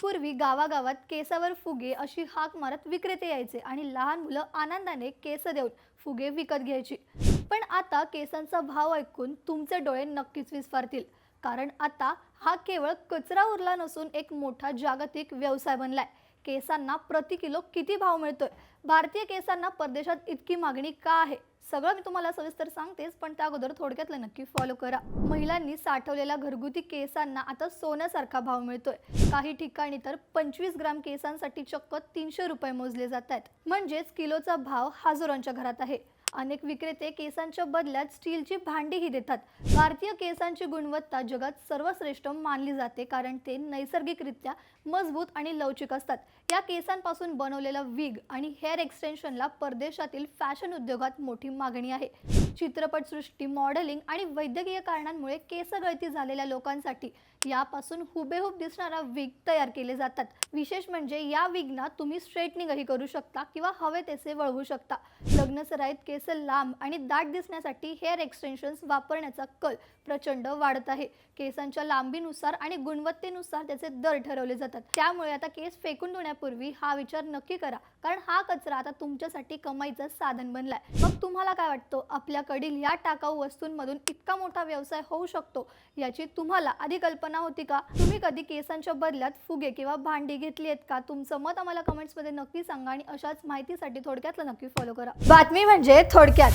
पूर्वी गावागावात केसावर फुगे अशी हाक मारत विक्रेते यायचे आणि लहान मुलं आनंदाने केस देऊन फुगे विकत घ्यायची। पण आता केसांचा भाव ऐकून तुमचे डोळे नक्कीच विस्फारतील, कारण आता हा केवळ कचरा उरला नसून एक मोठा जागतिक व्यवसाय बनलाय। केसांना प्रति किलो किती भाव मिळतोय, भारतीय केसांना परदेशात इतकी मागणी का आहे, सगळं मी तुम्हाला सविस्तर सांगतेच, पण त्या अगोदर थोडक्यातलं नक्की फॉलो करा। महिलांनी साठवलेल्या घरगुती केसांना आता सोन्यासारखा भाव मिळतोय। काही ठिकाणी तर 25 ग्राम केसांसाठी चक्क 300 रुपये मोजले जात आहेत, म्हणजेच किलोचा भाव हजारांच्या घरात आहे। अनेक विक्रेते केसांच्या बदल्यात स्टीलची भांडीही देतात। भारतीय केसांची गुणवत्ता जगात सर्वश्रेष्ठ मानली जाते, कारण ते नैसर्गिकरित्या मजबूत आणि लवचिक असतात। या केसांपासून बनवलेला विग आणि हेअर एक्सटेन्शनला परदेशातील फॅशन उद्योगात मोठी मागणी आहे। चित्रपटसृष्टी, मॉडेलिंग आणि वैद्यकीय कारणांमुळे केस गळती झालेल्या लोकांसाठी यापासून हुबेहूब दिसणारा विग तयार केले जातात। विशेष म्हणजे या विगना तुम्ही स्ट्रेटनिंगही करू शकता किंवा हवे तसे वळवू शकता। लग्नसराईत केस लांब आणि दाट दिसण्यासाठी हेअर एक्सटेन्शन्स वापरण्याचा कल प्रचंड वाढत आहे। केसांच्या लांबीनुसार आणि गुणवत्तेनुसार त्याचे दर ठरवले जातात। त्यामुळे आता केस फेकून देण्यापूर्वी हा विचार नक्की करा, कारण हा कचरा आता तुमच्यासाठी कमाईचं साधन बनलाय। मग तुम्हाला काय वाटतं, आपल्याकडील या टाकाऊ वस्तूंमधून इतका मोठा व्यवसाय होऊ शकतो याची तुम्हाला आधी कल्पना होती का? तुम्ही कधी केसांच्या बदल्यात फुगे किंवा भांडी घेतली आहेत का? तुमचं मत आम्हाला कमेंट्स मध्ये नक्की सांगा आणि अशाच माहितीसाठी थोडक्यातला नक्की फॉलो करा। बातमी म्हणजे थोडक्यात।